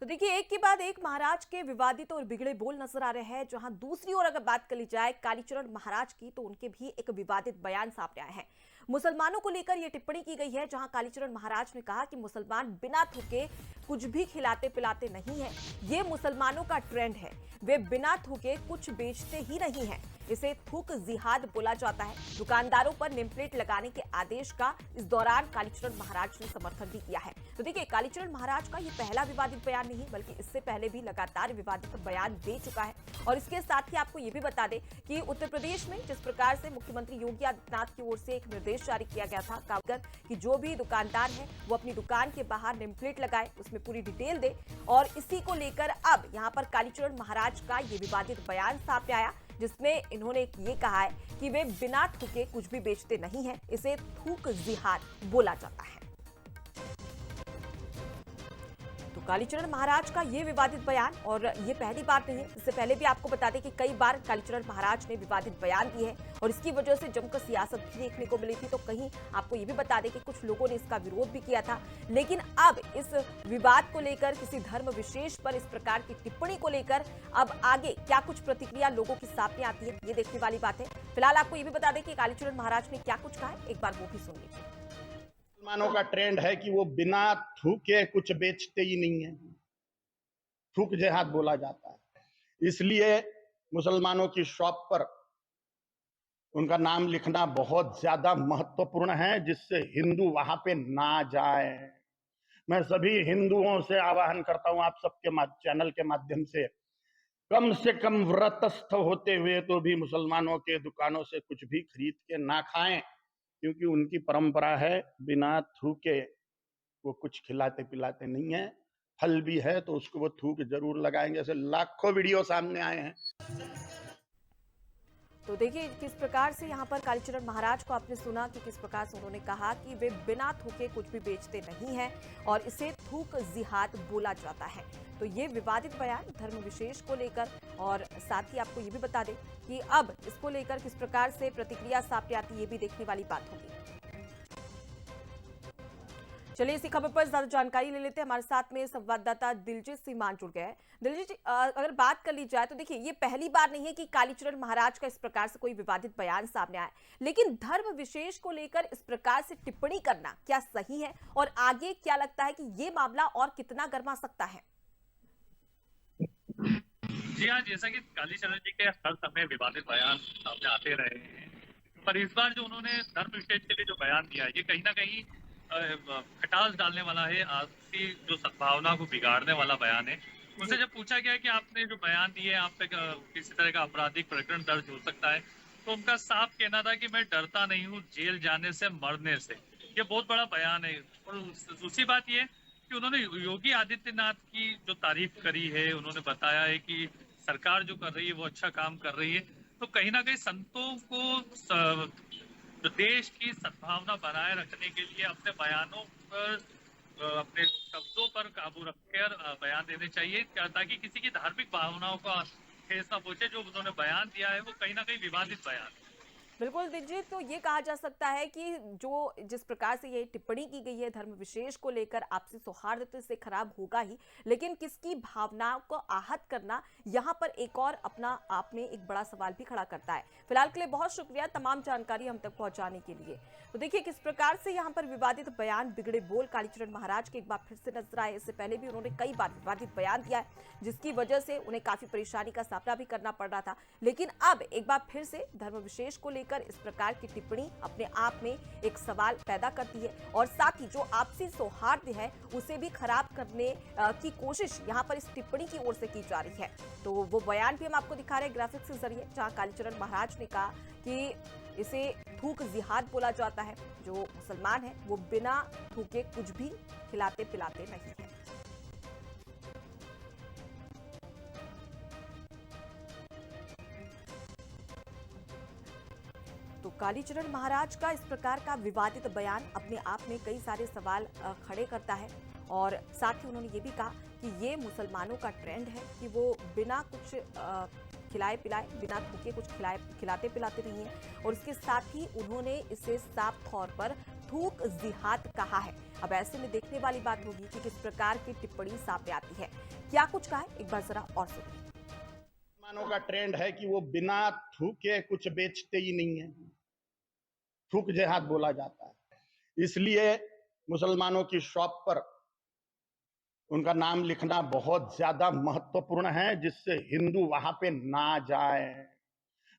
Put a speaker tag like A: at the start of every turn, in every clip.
A: तो देखिए, एक के बाद एक महाराज के विवादित और बिगड़े बोल नजर आ रहे हैं। जहां दूसरी ओर अगर बात कर ली जाए कालीचरण महाराज की, तो उनके भी एक विवादित बयान सामने आए हैं। मुसलमानों को लेकर यह टिप्पणी की गई है, जहां कालीचरण महाराज ने कहा कि मुसलमान बिना थूके कुछ भी खिलाते पिलाते नहीं है। ये मुसलमानों का ट्रेंड है, वे बिना थूके कुछ बेचते ही नहीं है। इसे थूक जिहाद बोला जाता है। दुकानदारों पर नेम प्लेट लगाने के आदेश का इस दौरान कालीचरण महाराज ने समर्थन भी किया है। तो देखिए, कालीचरण महाराज का ये पहला विवादित बयान नहीं, बल्कि इससे पहले भी लगातार विवादित बयान दे चुका है। और इसके साथ ही आपको ये भी बता दें कि उत्तर प्रदेश में जिस प्रकार से मुख्यमंत्री योगी आदित्यनाथ की ओर से एक निर्देश जारी किया गया था कामगार कि जो भी दुकानदार है वो अपनी दुकान के बाहर नेम प्लेट लगाए, उसमें पूरी डिटेल दे। और इसी को लेकर अब यहाँ पर कालीचरण महाराज का ये विवादित बयान सामने आया, जिसमें इन्होंने ये कहा है कि वे बिना थूके कुछ भी बेचते नहीं हैं। इसे थूक जिहाद बोला जाता है। तो कालीचरण महाराज का ये विवादित बयान, और ये पहली बात नहीं है। इससे पहले भी आपको बता दें कि कई बार कालीचरण महाराज ने विवादित बयान दिए हैं और इसकी वजह से जमकर सियासत भी देखने को मिली थी। तो कहीं आपको ये भी बता दें कि कुछ लोगों ने इसका विरोध भी किया था। लेकिन अब इस विवाद को लेकर, किसी धर्म विशेष पर इस प्रकार की टिप्पणी को लेकर अब आगे क्या कुछ प्रतिक्रिया लोगों की सामने आती है, ये देखने वाली बात है। फिलहाल आपको ये भी बता दें कि कालीचरण महाराज ने क्या कुछ कहा है, एक बार वो भी सुन लीजिए।
B: मुसलमानों का ट्रेंड है कि वो बिना थूके कुछ बेचते ही नहीं है, थूक जिहाद बोला जाता है। इसलिए मुसलमानों की शॉप पर उनका नाम लिखना बहुत ज्यादा महत्वपूर्ण है, जिससे हिंदू वहां पे ना जाए। मैं सभी हिंदुओं से आह्वान करता हूं, आप सबके चैनल के माध्यम से कम व्रतस्थ होते हुए तो भी मुसलमानों के दुकानों से कुछ भी खरीद के ना खाएं, क्योंकि उनकी परंपरा है बिना थूके वो कुछ खिलाते पिलाते नहीं है। फल भी है तो उसको वो थूक जरूर लगाएंगे। ऐसे लाखों वीडियो सामने आए हैं।
A: तो देखिए, किस प्रकार से यहाँ पर कालीचरण महाराज को आपने सुना कि किस प्रकार से उन्होंने कहा कि वे बिना थूके कुछ भी बेचते नहीं हैं और इसे थूक जिहाद बोला जाता है। तो ये विवादित बयान धर्म विशेष को लेकर, और साथ ही आपको ये भी बता दें कि अब इसको लेकर किस प्रकार से प्रतिक्रिया सामने आती है, ये भी देखने वाली बात होगी। चलिए, इसी खबर पर ज्यादा जानकारी ले लेते हैं। हमारे साथ में संवाददाता दिलजीत सिंह मान जुड़ गए हैं। दिलजीत जी, अगर बात कर ली जाए तो देखिए, ये पहली बार नहीं है कि कालीचरण महाराज का इस प्रकार से कोई विवादित बयान सामने आया, लेकिन धर्म विशेष को लेकर इस प्रकार से टिप्पणी करना क्या सही है, और आगे क्या लगता है कि ये मामला और कितना गर्मा सकता है?
C: जी हाँ, जैसा कि कालीचरण जी के हर समय विवादित बयान सामने आते रहे हैं, पर इस बार जो उन्होंने धर्म विशेष के लिए जो बयान दिया है, ये कहीं ना कहीं खटास डालने वाला है, आपसी जो सद्भावना को बिगाड़ने वाला बयान है। उनसे जब पूछा गया कि आपने जो बयान दिए आप पे किसी तरह का आपराधिक प्रकरण दर्ज हो सकता है, तो उनका साफ कहना था कि मैं डरता नहीं हूँ जेल जाने से, मरने से। ये बहुत बड़ा बयान है। और दूसरी बात ये कि उन्होंने योगी आदित्यनाथ की जो तारीफ करी है, उन्होंने बताया है कि सरकार जो कर रही है वो अच्छा काम कर रही है। तो कहीं ना कहीं संतों को देश की सद्भावना बनाए रखने के लिए अपने बयानों पर, अपने शब्दों पर काबू रखकर बयान देने चाहिए, ताकि किसी की धार्मिक भावनाओं का ठेस न पहुंचे। जो उन्होंने बयान दिया है वो कहीं ना कहीं विवादित बयान है।
A: बिल्कुल दीजिए, तो ये कहा जा सकता है कि जो जिस प्रकार से ये टिप्पणी की गई है धर्म विशेष को लेकर, आपसी सौहार्द तो इससे खराब होगा ही, लेकिन किसकी भावनाओं को आहत करना यहाँ पर एक और अपना आप में एक बड़ा सवाल भी खड़ा करता है। फिलहाल के लिए बहुत शुक्रिया तमाम जानकारी हम तक पहुंचाने के लिए। तो देखिए, किस प्रकार से यहाँ पर विवादित बयान, बिगड़े बोल कालीचरण महाराज के एक बार फिर से नजर आए। इससे पहले भी उन्होंने कई बार विवादित बयान दिया है, जिसकी वजह से उन्हें काफी परेशानी का सामना भी करना पड़ रहा था। लेकिन अब एक बार फिर से धर्म विशेष को लेकर इस प्रकार की टिप्पणी अपने आप में एक सवाल पैदा करती है, और साथ ही जो आपसी सौहार्द है उसे भी खराब करने की कोशिश यहाँ पर इस टिप्पणी की ओर से की जा रही है। तो वो बयान भी हम आपको दिखा रहे हैं ग्राफिक्स के जरिए, जहाँ कालीचरण महाराज ने कहा कि इसे थूक जिहाद बोला जाता है। जो मुसलमान है वो बिना थूके कुछ भी खिलाते पिलाते नहीं है। तो कालीचरण महाराज का इस प्रकार का विवादित बयान अपने आप में कई सारे सवाल खड़े करता है, और साथ ही उन्होंने ये भी कहा कि ये मुसलमानों का ट्रेंड है कि वो बिना कुछ खिलाए पिलाए, बिना थूके कुछ खिलाते पिलाते नहीं है। और इसके साथ ही उन्होंने इसे साफ तौर पर थूक जिहाद कहा है। अब ऐसे में देखने वाली बात होगी कि किस प्रकार की टिप्पणी सामने आती है। क्या कुछ कहा है, एक बार जरा और सुनिए।
B: मुसलमानों का ट्रेंड है कि वो बिना थूके कुछ बेचते ही नहीं है, थूक जिहाद बोला जाता है। इसलिए मुसलमानों की शॉप पर उनका नाम लिखना बहुत ज्यादा महत्वपूर्ण है, जिससे हिंदू वहां पे ना जाए।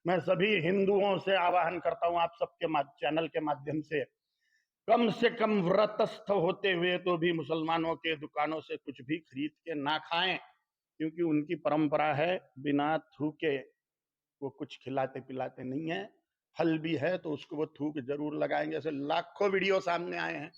B: मैं सभी हिंदुओं से आह्वान करता हूं, आप सबके चैनल के माध्यम से कम व्रतस्थ होते हुए तो भी मुसलमानों के दुकानों से कुछ भी खरीद के ना खाएं, क्योंकि उनकी परंपरा है बिना थूके वो कुछ खिलाते पिलाते नहीं है। फल भी है तो उसको वो थूक जरूर लगाएंगे। ऐसे लाखों वीडियो सामने आए हैं।